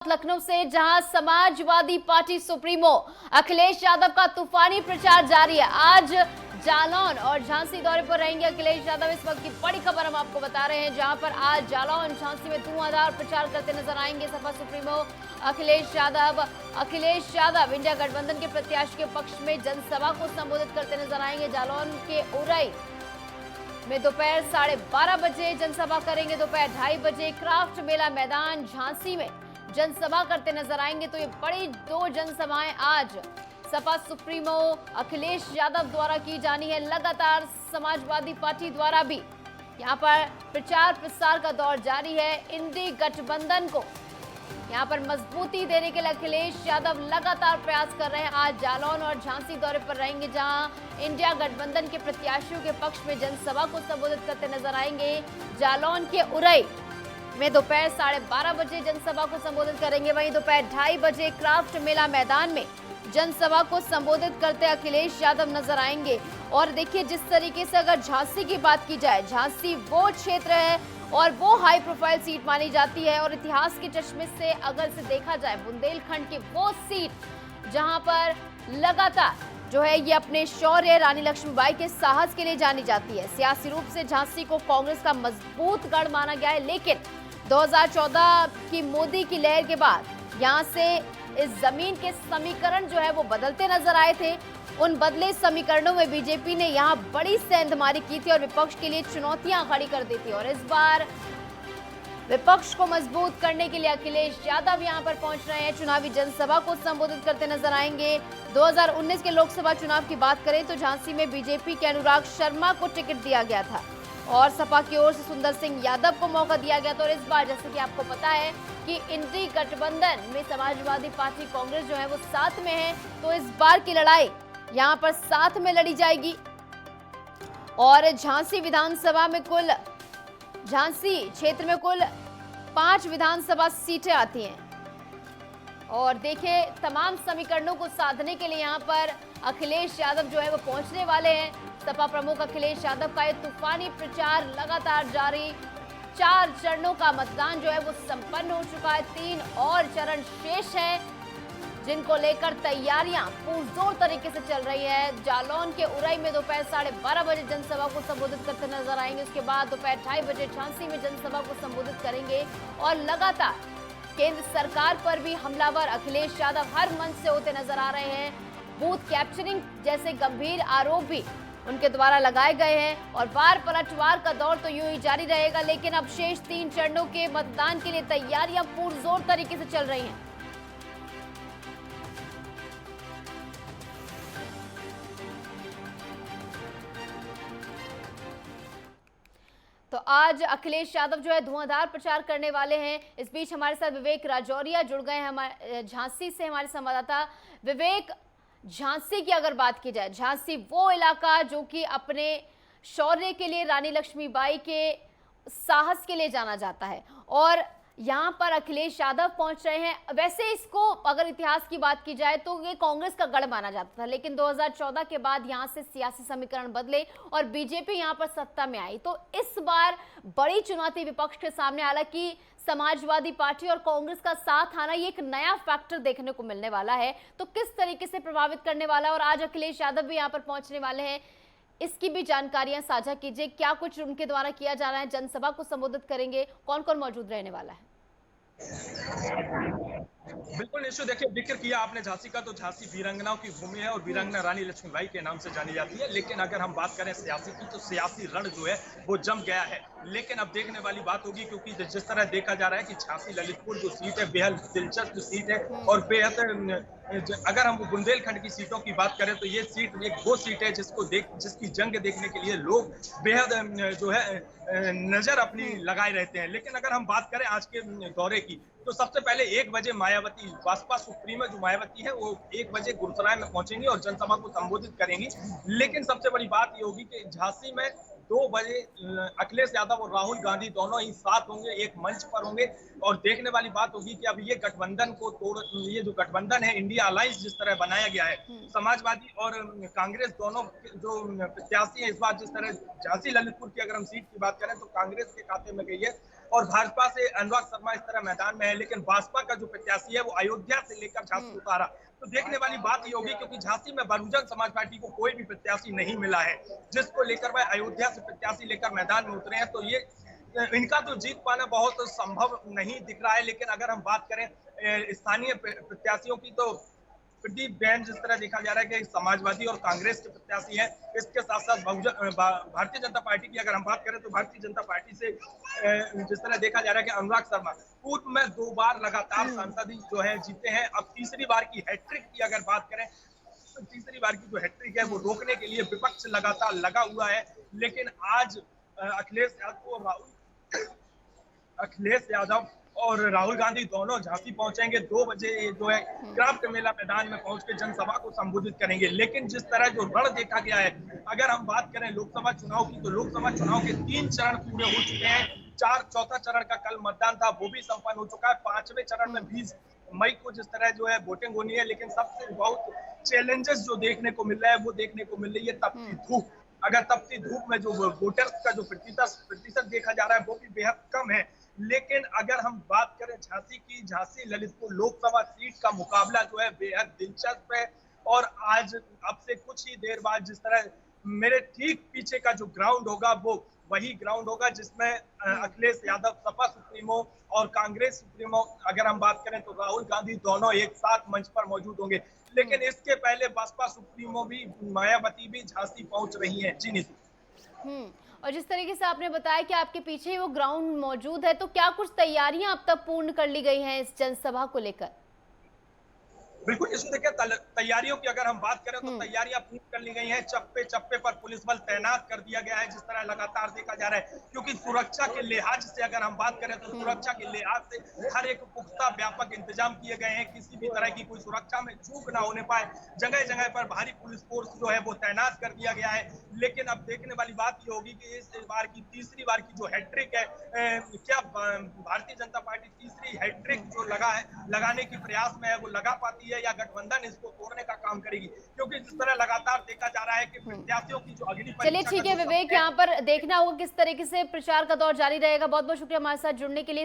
लखनऊ से जहां Samajwadi party supremo Akhilesh Yadav का तूफानी प्रचार जारी है। आज जालौन और झांसी दौरे पर रहेंगे अखिलेश यादव। इस वक्त की बड़ी खबर हम आपको बता रहे हैं, जहां पर आज जालौन झांसी में धुआंधार प्रचार करते नजर आएंगे सपा सुप्रीमो अखिलेश यादव इंडिया गठबंधन के प्रत्याशी के पक्ष में जनसभा को संबोधित करते नजर आएंगे। जालौन के उरई में दोपहर 12:30 बजे जनसभा करेंगे। दोपहर 2:30 बजे क्राफ्ट मेला मैदान झांसी में जनसभा करते नजर आएंगे। तो ये बड़ी दो जनसभाएं आज सपा सुप्रीमो अखिलेश यादव द्वारा की जानी है। लगातार समाजवादी पार्टी द्वारा भी यहां पर प्रचार प्रसार का दौर जारी है। इंडी गठबंधन को यहां पर मजबूती देने के लिए अखिलेश यादव लगातार प्रयास कर रहे हैं। आज जालौन और झांसी दौरे पर रहेंगे, जहां इंडिया गठबंधन के प्रत्याशियों के पक्ष में जनसभा को संबोधित करते नजर आएंगे। जालौन के उरई में दोपहर 12:30 बजे जनसभा को संबोधित करेंगे। वहीं दोपहर 2:30 बजे क्राफ्ट मेला मैदान में जनसभा को संबोधित करते अखिलेश यादव नजर आएंगे। और देखिए, जिस तरीके से अगर झांसी की बात की जाए, झांसी वो क्षेत्र है और वो हाई प्रोफाइल सीट मानी जाती है। और इतिहास के चश्मे से अगर से देखा जाए, बुंदेलखंड की वो सीट जहां पर लगातार जो है ये अपने शौर्य, रानी लक्ष्मीबाई के साहस के लिए जानी जाती है। सियासी रूप से झांसी को कांग्रेस का मजबूत गढ़ माना गया है, लेकिन 2014 की मोदी की लहर के बाद यहां से इस जमीन के समीकरण जो है वो बदलते नजर आए थे। उन बदले समीकरणों में बीजेपी ने यहां बड़ी सेंधमारी की थी और विपक्ष के लिए चुनौतियां खड़ी कर दी थी। और इस बार विपक्ष को मजबूत करने के लिए अखिलेश यादव यहां पर पहुंच रहे हैं। चुनावी जनसभा को संबोधित करते नजर आएंगे। 2019 के लोकसभा चुनाव की बात करें तो झांसी में बीजेपी के अनुराग शर्मा को टिकट दिया गया था और सपा की ओर से सुंदर सिंह यादव को मौका दिया गया था। और इस बार जैसे कि आपको पता है कि इंडी गठबंधन में समाजवादी पार्टी कांग्रेस जो है वो साथ में है, तो इस बार की लड़ाई यहां पर साथ में लड़ी जाएगी। और झांसी क्षेत्र में कुल 5 विधानसभा सीटें आती हैं। और देखिए, तमाम समीकरणों को साधने के लिए यहाँ पर अखिलेश यादव जो है वो पहुंचने वाले हैं। सपा प्रमुख अखिलेश यादव का ये तूफानी प्रचार लगातार जारी। 4 चरणों का मतदान जो है वो संपन्न हो चुका है। 3 और चरण शेष है, जिनको लेकर तैयारियां पुरजोर तरीके से चल रही है। जालौन के उरई में दोपहर 12:30 बजे जनसभा को संबोधित करते नजर आएंगे। उसके बाद दोपहर 2:30 बजे झांसी में जनसभा को संबोधित करेंगे। और लगातार केंद्र सरकार पर भी हमलावर अखिलेश यादव हर मंच से होते नजर आ रहे हैं। बूथ कैप्चरिंग जैसे गंभीर आरोप भी उनके द्वारा लगाए गए हैं। और वार पलटवार का दौर तो यूं ही जारी रहेगा, लेकिन अब शेष 3 चरणों के मतदान के लिए तैयारियां पुरजोर तरीके से चल रही हैं। तो आज अखिलेश यादव जो है धुआंधार प्रचार करने वाले हैं। इस बीच हमारे साथ विवेक राजौरिया जुड़ गए हैं, हमारे झांसी से हमारे संवाददाता। विवेक, झांसी की अगर बात की जाए, झांसी वो इलाका जो कि अपने शौर्य के लिए, रानी लक्ष्मीबाई के साहस के लिए जाना जाता है, और यहाँ पर अखिलेश यादव पहुंच रहे हैं। वैसे इसको अगर इतिहास की बात की जाए तो ये कांग्रेस का गढ़ माना जाता था, लेकिन 2014 के बाद यहाँ से सियासी समीकरण बदले और बीजेपी यहाँ पर सत्ता में आई। तो इस बार बड़ी चुनौती विपक्ष के सामने, हालांकि समाजवादी पार्टी और कांग्रेस का साथ आना ये एक नया फैक्टर देखने को मिलने वाला है, तो किस तरीके से प्रभावित करने वाला है। और आज अखिलेश यादव भी यहाँ पर पहुंचने वाले हैं, इसकी भी जानकारियां साझा कीजिए। क्या कुछ उनके द्वारा किया जा रहा है, जनसभा को संबोधित करेंगे, कौन कौन मौजूद रहने वाला है? बिल्कुल निश्चय, देखिए जिक्र किया आपने झांसी का, तो झांसी वीरांगनाओं की भूमि है और वीरांगना रानी लक्ष्मीबाई के नाम से जानी जाती है। लेकिन अगर हम बात करें सियासी की, तो सियासी रण जो है वो जम गया है। लेकिन अब देखने वाली बात होगी, क्योंकि जिस तरह देखा जा रहा है कि झांसी ललितपुर जो सीट है बेहद दिलचस्प सीट है और बेहद, अगर हम बुंदेलखंड की सीटों की बात करें तो ये सीट एक वो सीट है जिसकी जंग देखने के लिए लोग बेहद जो है नजर अपनी लगाए रहते हैं। लेकिन अगर हम बात करें आज के दौरे की, तो सबसे पहले 1 बजे मायावती, बसपा सुप्रीमो जो मायावती है, वो 1 बजे गुरुसराय में पहुंचेंगी और जनसभा को संबोधित करेंगी। लेकिन सबसे बड़ी बात ये होगी कि झांसी में 2 बजे अखिलेश यादव और राहुल गांधी दोनों ही साथ होंगे, एक मंच पर होंगे। और देखने वाली बात होगी कि अब ये गठबंधन को ये जो गठबंधन है, इंडिया अलायंस जिस तरह बनाया गया है, समाजवादी और कांग्रेस दोनों जो प्रत्याशी है इस बार, जिस तरह झांसी ललितपुर की अगर हम सीट की बात करें तो कांग्रेस के खाते में गई है और भाजपा से अनुराग शर्मा इस तरह मैदान में है, लेकिन भाजपा का जो प्रत्याशी है वो अयोध्या से लेकर झांसी उतारा। तो देखने वाली बात ये होगी, क्योंकि झांसी में बहुजन समाज पार्टी को कोई भी प्रत्याशी नहीं मिला है, जिसको लेकर वह अयोध्या से प्रत्याशी लेकर मैदान में उतरे हैं। तो ये इनका तो जीत पाना बहुत संभव नहीं दिख रहा है। लेकिन अगर हम बात करें स्थानीय प्रत्याशियों की, तो प्रदीप बैन जिस तरह देखा जा रहा है कि समाजवादी और कांग्रेस के प्रत्याशी हैं, इसके साथ साथ भारतीय जनता पार्टी की अगर हम बात करें तो भारतीय जनता पार्टी से जिस तरह देखा जा रहा है कि अनुराग शर्मा पूर्व में 2 बार लगातार सांसद जो है जीते हैं। अब तीसरी बार की हैट्रिक की अगर बात करें तो तीसरी बार की जो हैट्रिक है वो रोकने के लिए विपक्ष लगातार लगा हुआ है। लेकिन आज अखिलेश यादव और राहुल गांधी दोनों झांसी पहुंचेंगे। 2 बजे जो है क्राफ्ट मेला मैदान में पहुंच के जनसभा को संबोधित करेंगे। लेकिन जिस तरह जो रण देखा गया है, अगर हम बात करें लोकसभा चुनाव की, तो लोकसभा चुनाव के 3 चरण पूरे हो चुके हैं। चौथा चरण का कल मतदान था, वो भी संपन्न हो चुका है। 5वें चरण में 20 मई को जिस तरह जो है वोटिंग होनी है, लेकिन सबसे बहुत चैलेंजेस जो देखने को मिल रहा है वो देखने को मिल रही है तपती धूप। अगर तपती धूप में जो वोटर्स का जो प्रतिशत देखा जा रहा है वो भी बेहद कम है। लेकिन अगर हम बात करें झांसी की, झांसी ललितपुर लोकसभा सीट का मुकाबला जो है बेहद दिलचस्प है। और आज अब से कुछ ही देर बाद जिस तरह मेरे ठीक पीछे का जो ग्राउंड होगा वो वही ग्राउंड होगा जिसमें अखिलेश यादव सपा सुप्रीमो और कांग्रेस सुप्रीमो अगर हम बात करें तो राहुल गांधी दोनों एक साथ मंच पर मौजूद होंगे। लेकिन इसके पहले बसपा सुप्रीमो भी मायावती भी झांसी पहुंच रही हैं। जी नीतू। और जिस तरीके से आपने बताया कि आपके पीछे ही वो ग्राउंड मौजूद है, तो क्या कुछ तैयारियां अब तक पूर्ण कर ली गई हैं इस जनसभा को लेकर? बिल्कुल, इसमें देखिए तैयारियों की अगर हम बात करें तो तैयारियां पूरी कर ली गई हैं। चप्पे चप्पे पर पुलिस बल तैनात कर दिया गया है, जिस तरह लगातार देखा जा रहा है। क्योंकि सुरक्षा के लिहाज से अगर हम बात करें तो सुरक्षा के लिहाज से हर एक पुख्ता व्यापक इंतजाम किए गए हैं, किसी भी तरह की कोई सुरक्षा में चूक ना होने पाए। जगह जगह पर भारी पुलिस फोर्स जो है वो तैनात कर दिया गया है। लेकिन अब देखने वाली बात ये होगी कि इस बार की तीसरी बार की जो हैट्रिक है, क्या भारतीय जनता पार्टी तीसरी हैट्रिक जो लगाने की प्रयास में है वो लगा पाती है या गठबंधन इसको तोड़ने का काम करेगी? क्योंकि जिस तरह लगातार देखा जा रहा है कि प्रत्याशियों की जो अग्नि परीक्षा। चलिए ठीक है विवेक, यहाँ पर देखना होगा किस तरीके से प्रचार का दौर जारी रहेगा। बहुत बहुत शुक्रिया हमारे साथ जुड़ने के लिए।